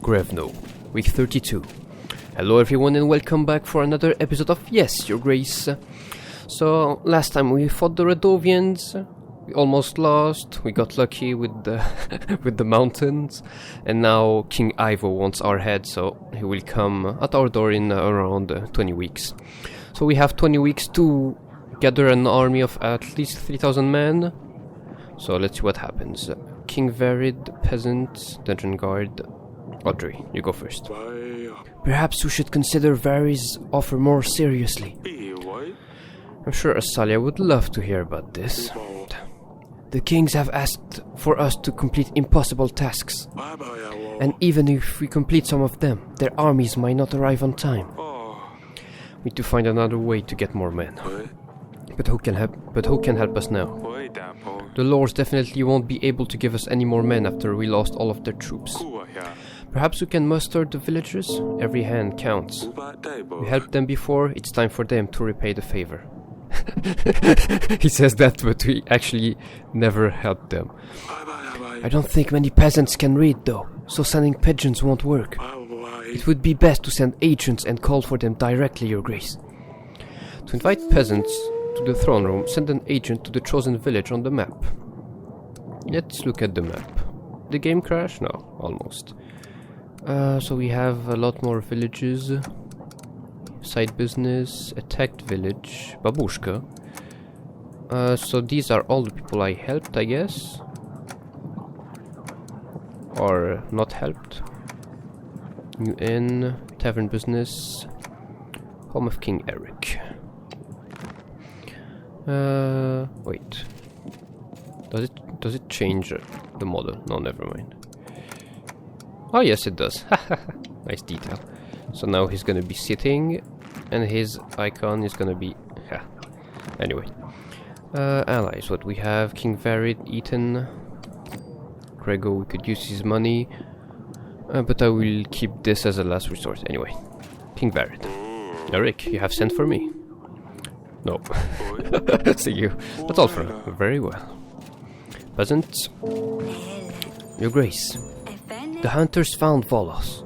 Grevno, week 32. Hello everyone and welcome back for another episode of Yes, Your Grace. So, last time we fought the Redovians, we almost lost, we got lucky with the with the mountains, and now King Ivo wants our head, so he will come at our door in around 20 weeks. So we have 20 weeks to gather an army of at least 3,000 men. So let's see what happens. King Barrett, Peasants, Dungeon Guard. Audrey, you go first. Perhaps we should consider Varys' offer more seriously. I'm sure Asalia would love to hear about this. The kings have asked for us to complete impossible tasks. And even if we complete some of them, their armies might not arrive on time. We need to find another way to get more men. But who can help us now? The lords definitely won't be able to give us any more men after we lost all of their troops. Perhaps we can muster the villagers? Every hand counts. We helped them before, it's time for them to repay the favor. He says that, but we actually never helped them. I don't think many peasants can read though, so sending pigeons won't work. It would be best to send agents and call for them directly, Your Grace. To invite peasants to the throne room, send an agent to the chosen village on the map. Let's look at the map. The game crash? No, almost. So we have a lot more villages. Side business, attacked village, babushka. So these are all the people I helped, I guess. Or not helped. New inn, tavern business, home of King Eric. Wait. Does it change the model? No, never mind. Oh yes, it does. Nice detail. So now he's gonna be sitting, and his icon is gonna be... Anyway. Allies, what we have? King Barrett, Eaton. Grego, we could use his money. But I will keep this as a last resort. Anyway. King Barrett. Eric, you have sent for me. No. See you. That's all for now. Very well. Peasants. Your Grace. The hunters found Volos.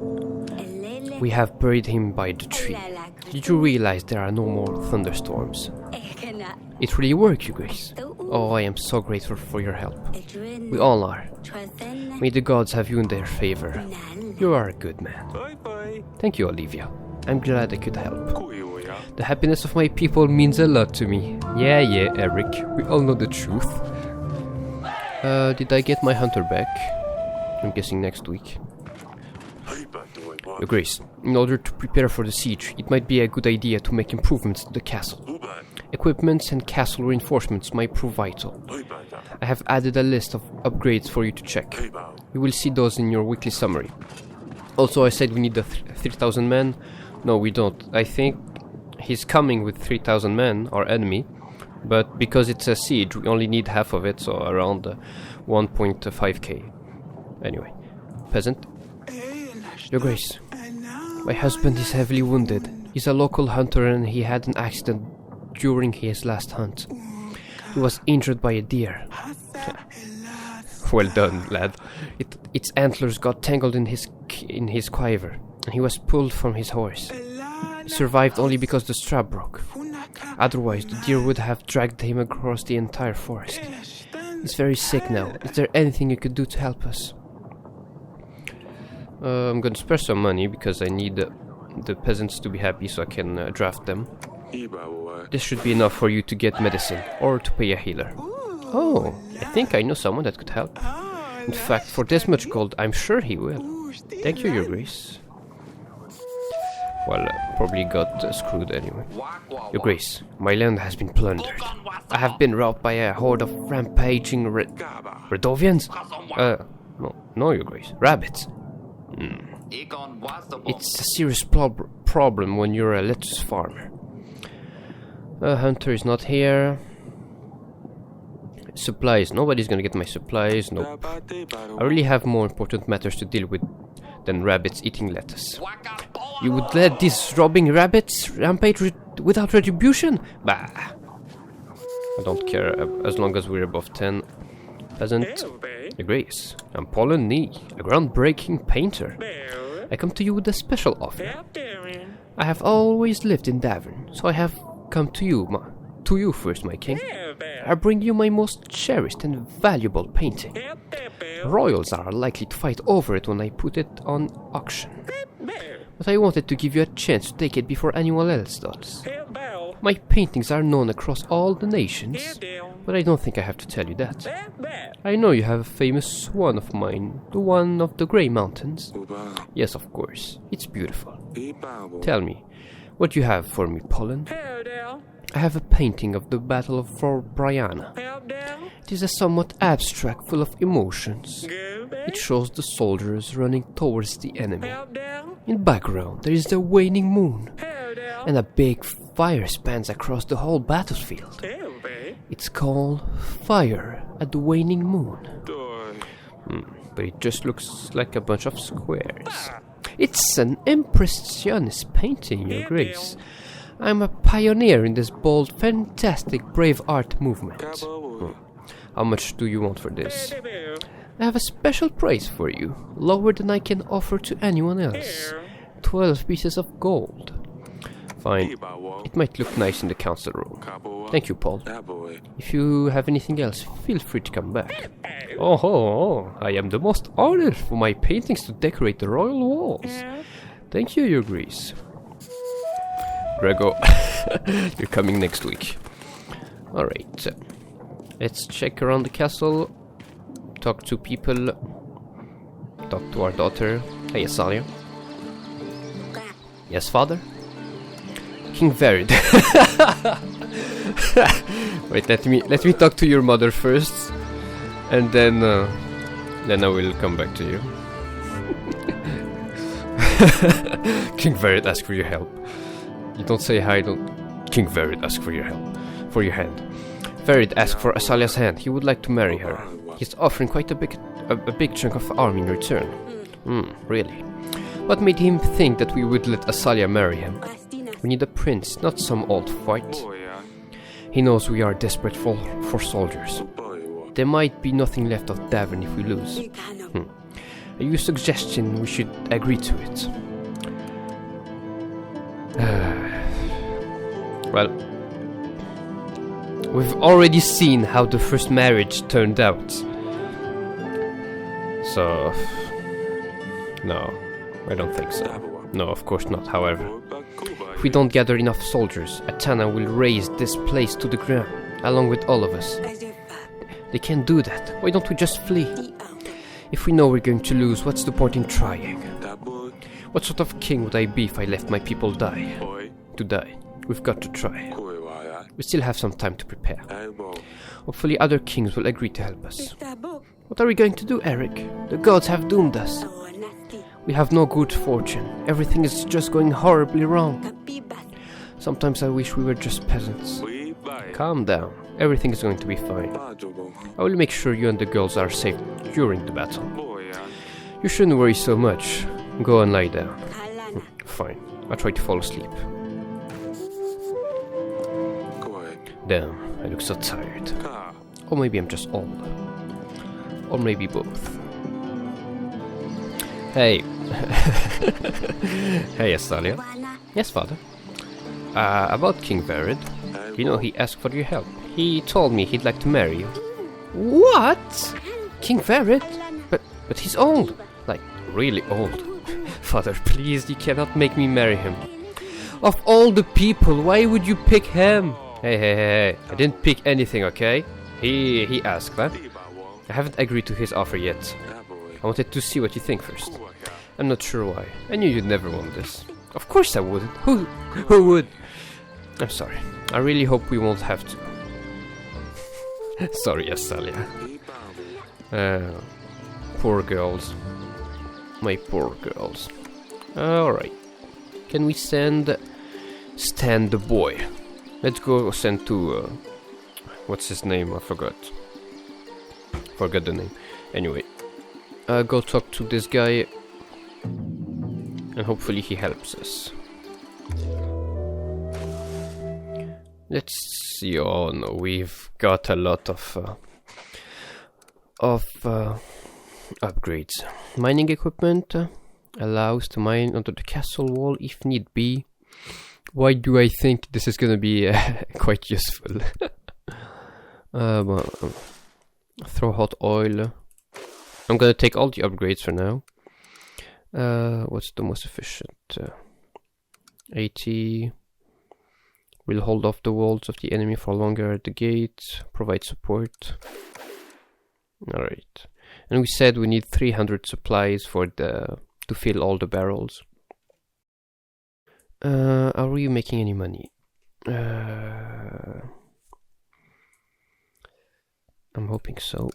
We have buried him by the tree. Did you realize there are no more thunderstorms? It really worked, Your Grace. Oh, I am so grateful for your help. We all are. May the gods have you in their favor. You are a good man. Thank you, Olivia. I'm glad I could help. The happiness of my people means a lot to me. Yeah, Eric. We all know the truth. Did I get my hunter back? I'm guessing next week. Your Grace, in order to prepare for the siege, it might be a good idea to make improvements to the castle. Equipments and castle reinforcements might prove vital. I have added a list of upgrades for you to check. You will see those in your weekly summary. Also, I said we need the 3,000 men. No, we don't. I think he's coming with 3,000 men, our enemy. But because it's a siege, we only need half of it, so around 1.5k. Anyway, peasant. Your Grace, my husband is heavily wounded. He's a local hunter and he had an accident during his last hunt. He was injured by a deer. Well done, lad. Its antlers got tangled in his quiver, and he was pulled from his horse. He survived only because the strap broke. Otherwise, the deer would have dragged him across the entire forest. He's very sick now. Is there anything you could do to help us? I'm gonna spare some money because I need the peasants to be happy so I can draft them. This should be enough for you to get medicine or to pay a healer. Oh, I think I know someone that could help. In fact, for this much gold, I'm sure he will. Thank you, Your Grace. Well, probably got screwed anyway. Your Grace, my land has been plundered. I have been robbed by a horde of rampaging Redovians? No, Your Grace. Rabbits. It's a serious problem when you're a lettuce farmer. Hunter is not here. Supplies. Nobody's gonna get my supplies. Nope. I really have more important matters to deal with than rabbits eating lettuce. You would let these robbing rabbits rampage without retribution? Bah! I don't care as long as we're above 10. Peasant. Your Grace, I'm Paul Nee, a groundbreaking painter. I come to you with a special offer. I have always lived in Davern, so I have come to you first, my king. I bring you my most cherished and valuable painting. Royals are likely to fight over it when I put it on auction. But I wanted to give you a chance to take it before anyone else does. My paintings are known across all the nations, but I don't think I have to tell you that. I know you have a famous one of mine, the one of the Grey Mountains. Yes, of course. It's beautiful. Tell me, what do you have for me, Pollen? I have a painting of the Battle of Fort Brianna. It is a somewhat abstract, full of emotions. It shows the soldiers running towards the enemy. In background, there is the waning moon, and a big fire spans across the whole battlefield. It's called Fire at the Waning Moon. But it just looks like a bunch of squares. It's an impressionist painting, Your Grace. I'm a pioneer in this bold, fantastic, brave art movement. How much do you want for this? I have a special price for you, lower than I can offer to anyone else. 12 pieces of gold. Fine. It might look nice in the council room. Thank you, Paul. If you have anything else, feel free to come back. Oh, I am the most honored for my paintings to decorate the royal walls. Thank you, Your Grace. Gregor, you're coming next week. Alright. Let's check around the castle. Talk to people. Talk to our daughter. Hey, Asalia. Yes, father? King Barrett. Wait, let me talk to your mother first, and then I will come back to you. King Barrett, ask for your help. You don't say hi. Don't. King Barrett, ask for your help, for your hand. Barrett asked for Asalia's hand. He would like to marry her. He's offering quite a big chunk of arm in return. Really? What made him think that we would let Asalia marry him? We need a prince, not some old fight. He knows we are desperate for soldiers. There might be nothing left of Davern if we lose. Are you suggesting we should agree to it? Well, we've already seen how the first marriage turned out. So, no, I don't think so. No, of course not, however. If we don't gather enough soldiers, Atana will raze this place to the ground, along with all of us. They can't do that. Why don't we just flee? If we know we're going to lose, what's the point in trying? What sort of king would I be if I left my people to die? We've got to try. We still have some time to prepare. Hopefully other kings will agree to help us. What are we going to do, Eric? The gods have doomed us. We have no good fortune. Everything is just going horribly wrong. Sometimes I wish we were just peasants. Calm down. Everything is going to be fine. I will make sure you and the girls are safe during the battle. You shouldn't worry so much. Go and lie down. Fine. I'll try to fall asleep. Damn, I look so tired. Or maybe I'm just old. Or maybe both. Hey. Hey, Astalia. Yes, father. About King Barrett. You know, he asked for your help. He told me he'd like to marry you. What? King Barrett? But he's old. Like, really old. Father, please, you cannot make me marry him. Of all the people, why would you pick him? Hey. I didn't pick anything, okay? He asked that. I haven't agreed to his offer yet. I wanted to see what you think first. I'm not sure why. I knew you'd never want this. Of course I wouldn't. Who would? I'm sorry. I really hope we won't have to. Sorry, Astalia. Poor girls. My poor girls. Alright. Can we send Stan the boy? Let's go send to what's his name? I forgot the name. Anyway, go talk to this guy and hopefully he helps us. Let's see. Oh no, we've got a lot of upgrades. Mining equipment. Allows to mine under the castle wall if need be. Why do I think this is gonna be quite useful? Throw hot oil. I'm gonna take all the upgrades for now. What's the most efficient? 80. Will hold off the walls of the enemy for longer at the gate. Provide support. Alright. And we said we need 300 supplies for to fill all the barrels. Are we making any money? I'm hoping so.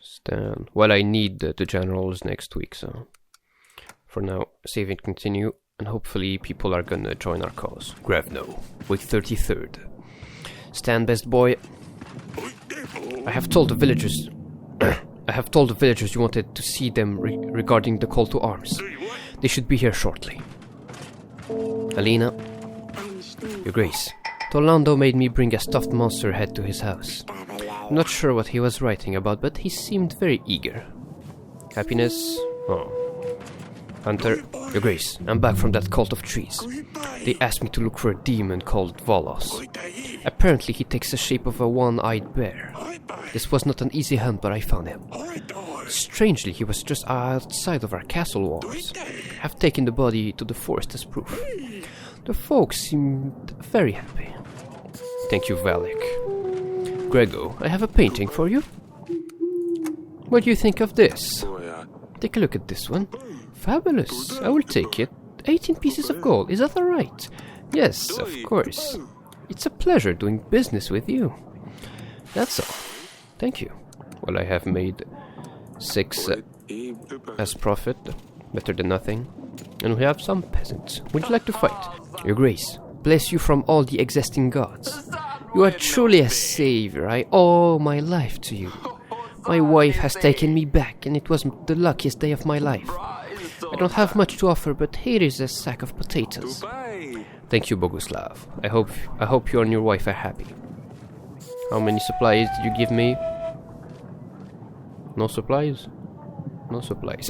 Stand. Well, I need the generals next week, so for now, save and continue, and hopefully people are gonna join our cause. Gravno, week 33rd. Stand, best boy. I have told the villagers. I have told the villagers you wanted to see them regarding the call to arms. They should be here shortly. Alina, Your Grace. Orlando made me bring a stuffed monster head to his house. I'm not sure what he was writing about, but he seemed very eager. Happiness? Oh. Hunter, Your Grace, I'm back from that cult of trees. They asked me to look for a demon called Volos. Apparently he takes the shape of a one-eyed bear. This was not an easy hunt, but I found him. Strangely, he was just outside of our castle walls. I've taken the body to the forest as proof. The folks seemed very happy. Thank you, Valek. Grego, I have a painting for you. What do you think of this? Take a look at this one. Fabulous. I will take it. 18 pieces of gold. Is that alright? Yes, of course. It's a pleasure doing business with you. That's all. Thank you. Well, I have made 6 as profit. Better than nothing. And we have some peasants. Would you like to fight? Your Grace, bless you from all the existing gods. You are truly a savior. I owe my life to you. My wife has taken me back, and it was the luckiest day of my life. I don't have much to offer, but here is a sack of potatoes. Thank you, Boguslav. I hope you and your wife are happy. How many supplies did you give me? No supplies? No supplies.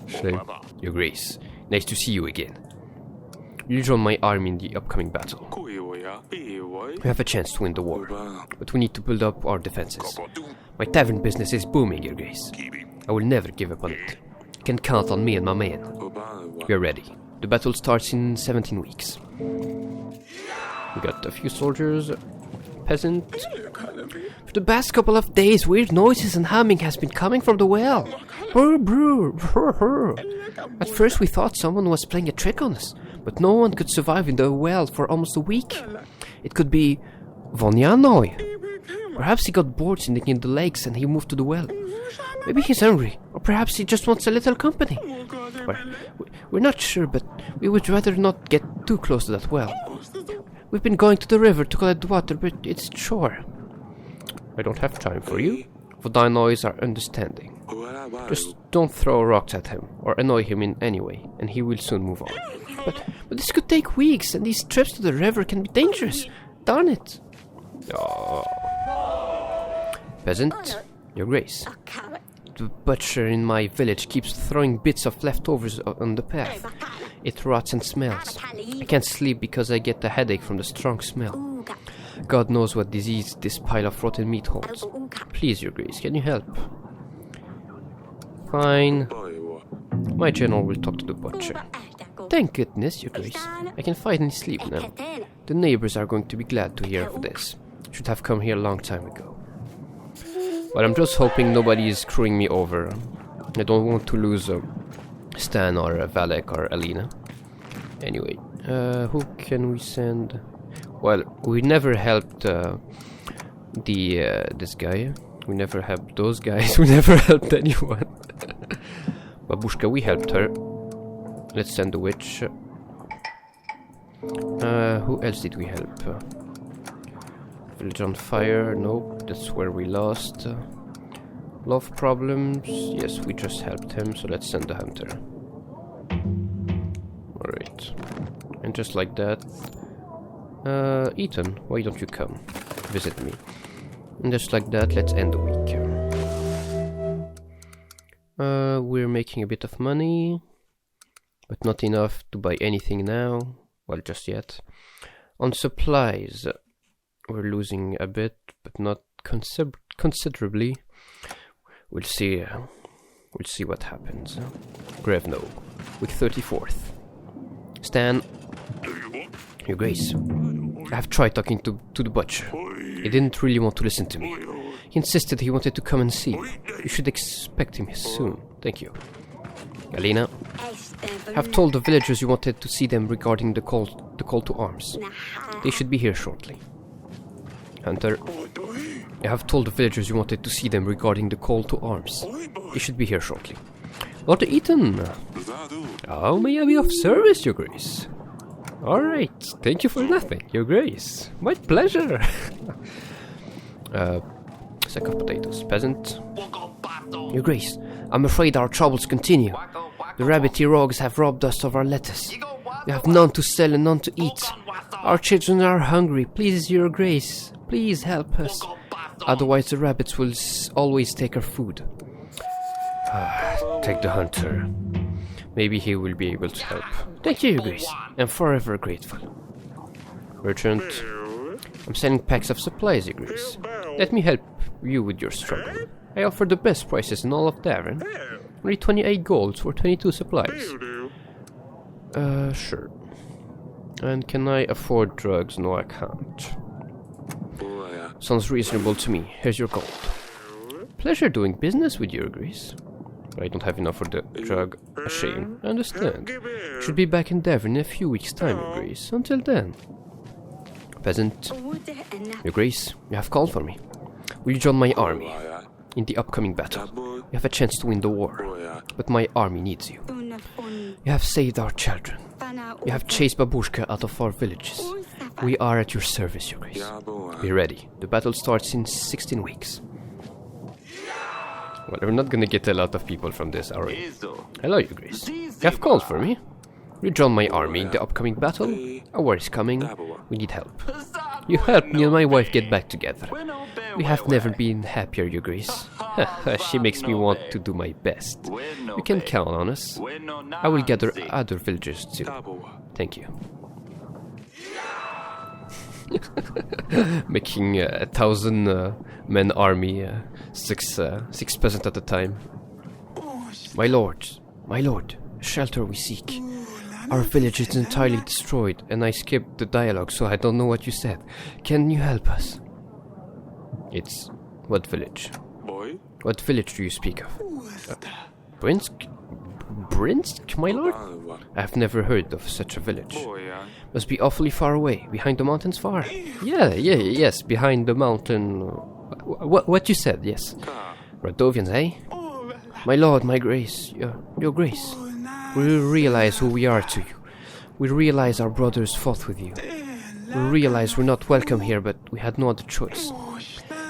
Shame. Your Grace, nice to see you again. You'll join my army in the upcoming battle. We have a chance to win the war, but we need to build up our defenses. My tavern business is booming, Your Grace. I will never give up on it. You can count on me and my men. We are ready. The battle starts in 17 weeks. We got a few soldiers, peasant. For the past couple of days, weird noises and humming has been coming from the well. At first we thought someone was playing a trick on us, but no one could survive in the well for almost a week. It could be Vonyanoi. Perhaps he got bored sitting in the lakes and he moved to the well. Maybe he's hungry, or perhaps he just wants a little company. We're not sure, but we would rather not get too close to that well. We've been going to the river to collect water, but it's a chore. I don't have time for you. Vodanois are understanding. Just don't throw rocks at him, or annoy him in any way, and he will soon move on. But this could take weeks, and these trips to the river can be dangerous. Darn it. Oh. Peasant, Your Grace. The butcher in my village keeps throwing bits of leftovers on the path. It rots and smells. I can't sleep because I get a headache from the strong smell. God knows what disease this pile of rotten meat holds. Please, Your Grace, can you help? Fine. My general will talk to the butcher. Thank goodness, Your Grace. I can finally sleep now. The neighbors are going to be glad to hear of this. Should have come here a long time ago. But I'm just hoping nobody is screwing me over. I don't want to lose Stan or Valek or Alina. Anyway, who can we send? Well, we never helped this guy. We never helped those guys. We never helped anyone. Babushka, we helped her. Let's send the witch. Who else did we help? Village on fire, nope, that's where we lost. Love problems, yes, we just helped him, so let's send the hunter. Alright. And just like that. Ethan, why don't you come visit me? And just like that, let's end the week. We're making a bit of money, but not enough to buy anything now. Well, just yet. On supplies, we're losing a bit, but not considerably. We'll see. We'll see what happens. Grevno, week 34th. Stan, Your Grace. I have tried talking to the butcher. He didn't really want to listen to me. He insisted he wanted to come and see me. You should expect him soon. Thank you. Alina, I have told the villagers you wanted to see them regarding the call to arms. They should be here shortly. Hunter, I have told the villagers you wanted to see them regarding the call to arms. They should be here shortly. Lord Eaton, how may I be of service, Your Grace? Alright, thank you for nothing, Your Grace. My pleasure. Sack of potatoes. Peasant. Your Grace, I'm afraid our troubles continue. The rabbity rogues have robbed us of our lettuce. We have none to sell and none to eat. Our children are hungry. Please, Your Grace, please help us. Otherwise the rabbits will always take our food. Take the hunter. Maybe he will be able to help. Thank you, Your Grace. I'm forever grateful. Merchant. I'm selling packs of supplies, Your Grace. Let me help you with your struggle. I offer the best prices in all of Davern. Only 28 golds for 22 supplies. Sure. And can I afford drugs? No, I can't. Sounds reasonable to me. Here's your gold. Pleasure doing business with you, Your Grace. I don't have enough for the drug. A shame. I understand. Should be back in Davern in a few weeks' time, Your Grace. Until then. Peasant. Your Grace, you have called for me. Will you join my army? In the upcoming battle. You have a chance to win the war. But my army needs you. You have saved our children. You have chased Babushka out of our villages. We are at your service, Your Grace. Be ready. The battle starts in 16 weeks. Well, we're not gonna get a lot of people from this, are we? Hello, Your Grace. You have called for me. You join my army in the upcoming battle. A war is coming. We need help. You helped me and my wife get back together. We have never been happier, Your Grace. She makes me want to do my best. You can count on us. I will gather other villagers too. Thank you. Making 1,000 men army 6% at a time. My lord, shelter we seek. Our village is entirely destroyed, and I skipped the dialogue, so I don't know what you said. Can you help us? It's... what village? What village do you speak of? Brinsk? Brinsk, my lord? I've never heard of such a village. Must be awfully far away, behind the mountains far. Yes, behind the mountain... What you said, yes. Radovians, eh? My lord, my grace, your grace. We realize who we are to you. We realize our brothers fought with you. We realize we're not welcome here, but we had no other choice.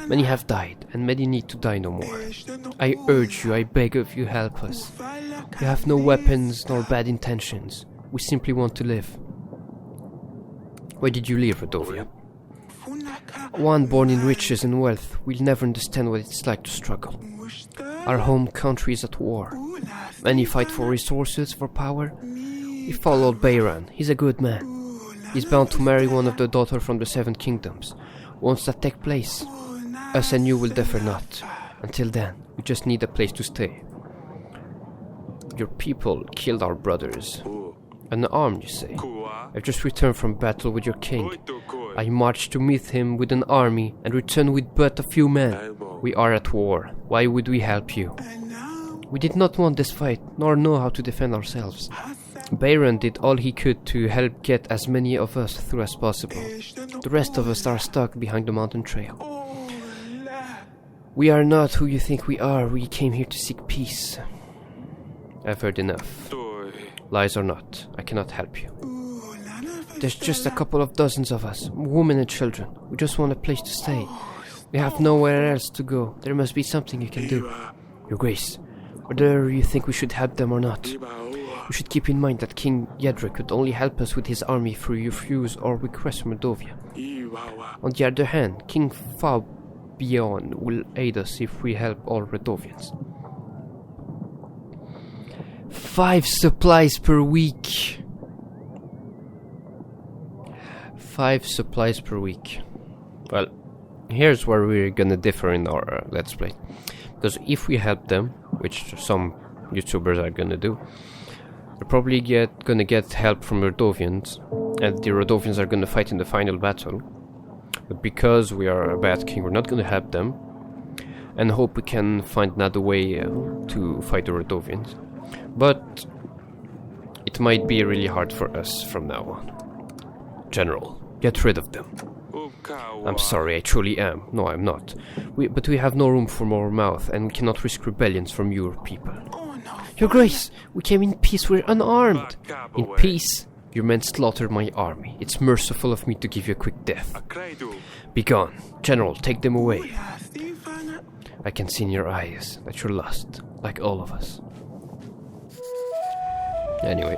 Many have died, and many need to die no more. I urge you, I beg of you, help us. We have no weapons nor bad intentions. We simply want to live. Where did you live, Radovia? One born in riches and wealth will never understand what it's like to struggle. Our home country is at war. Many fight for resources, for power. We followed Bayran. He's a good man. He's bound to marry one of the daughters from the Seven Kingdoms. Once that takes place, us and you will differ not. Until then, we just need a place to stay. Your people killed our brothers. Unarmed, you say? I've just returned from battle with your king. I marched to meet him with an army and returned with but a few men. We are at war. Why would we help you? We did not want this fight, nor know how to defend ourselves. Bayron did all he could to help get as many of us through as possible. The rest of us are stuck behind the mountain trail. We are not who you think we are. We came here to seek peace. I've heard enough. Lies or not, I cannot help you. There's just a couple of dozens of us, women and children. We just want a place to stay. We have nowhere else to go. There must be something you can do. Your Grace, whether you think we should help them or not, you should keep in mind that King Yedric could only help us with his army if we refuse or request from Redovia. On the other hand, King Fabian will aid us if we help all Redovians. 5 supplies per week. 5 supplies per week. Well, here's where we're gonna differ in our Let's Play. Because if we help them, which some YouTubers are gonna do, they're probably gonna get help from Rodovians, and the Rodovians are gonna fight in the final battle. But because we are a bad king, we're not gonna help them, and hope we can find another way to fight the Rodovians. But it might be really hard for us from now on. General, get rid of them. I'm sorry, I truly am. No, I'm not. But we have no room for more mouth, and we cannot risk rebellions from your people. Your Grace, we came in peace, we're unarmed. In peace? Your men slaughtered my army. It's merciful of me to give you a quick death. Begone. General, take them away. I can see in your eyes that you're lost, like all of us. Anyway,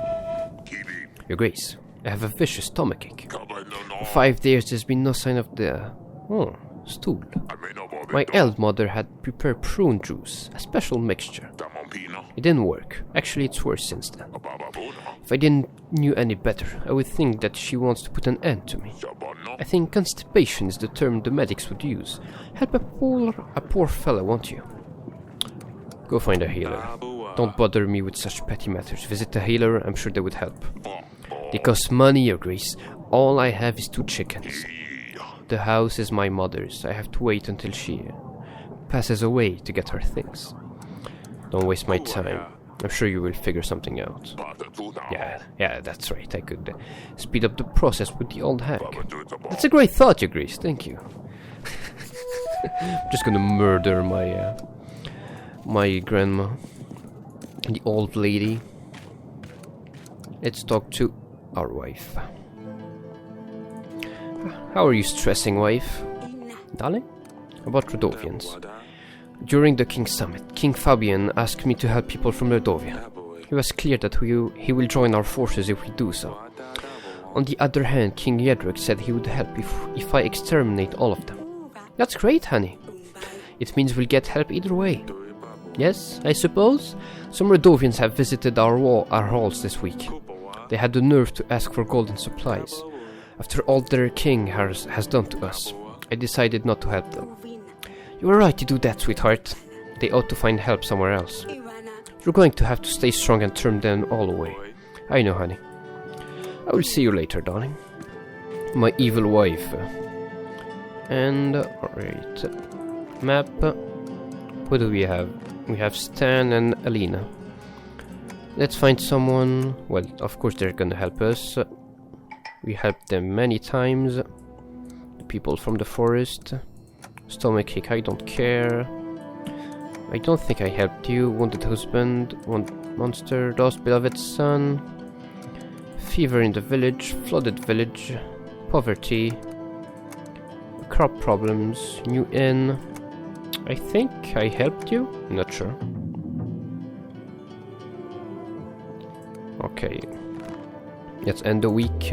Your Grace, I have a vicious stomachache. For 5 days there's been no sign of the... stool. My elder mother had prepared prune juice, a special mixture. It didn't work. Actually, it's worse since then. If I didn't knew any better, I would think that she wants to put an end to me. I think constipation is the term the medics would use. Help a poor fella, won't you? Go find a healer. Don't bother me with such petty matters. Visit a healer, I'm sure they would help. They cost money, Your Grace. All I have is 2 chickens. The house is my mother's. I have to wait until she passes away to get her things. Don't waste my time. I'm sure you will figure something out. Yeah, that's right. I could speed up the process with the old hag. That's a great thought, Your Grace. Thank you. I'm just gonna murder my my grandma, the old lady. Let's talk to our wife. How are you stressing, wife? Darling? About Rodovians. During the King's Summit, King Fabian asked me to help people from Rodovia. It was clear that he will join our forces if we do so. On the other hand, King Jedrick said he would help if I exterminate all of them. That's great, honey. It means we'll get help either way. Yes, I suppose? Some Rodovians have visited our halls this week. They had the nerve to ask for golden supplies. After all their king has done to us, I decided not to help them. You were right to do that, sweetheart. They ought to find help somewhere else. You're going to have to stay strong and turn them all away. I know, honey. I will see you later, darling. My evil wife. And, alright. Map. What do we have? We have Stan and Alina. Let's find someone. Well, of course they're gonna help us. We helped them many times. The people from the forest. Stomachache, I don't care. I don't think I helped you. Wounded husband, monster, lost beloved son. Fever in the village, flooded village, poverty, crop problems, new inn. I think I helped you? I'm not sure. Okay. Let's end the week.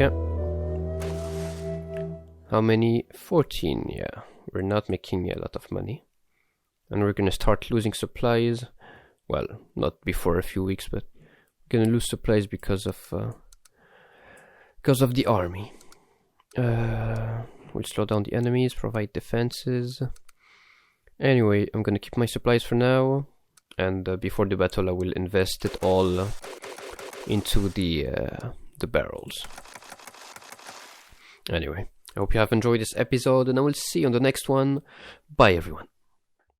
How many? 14, yeah. We're not making a lot of money. And we're gonna start losing supplies. Well, not before a few weeks, but we're gonna lose supplies because of the army. We'll slow down the enemies, provide defenses. Anyway, I'm gonna keep my supplies for now, and before the battle I will invest it all into the barrels. Anyway, I hope you have enjoyed this episode, and I will see you on the next one. Bye everyone.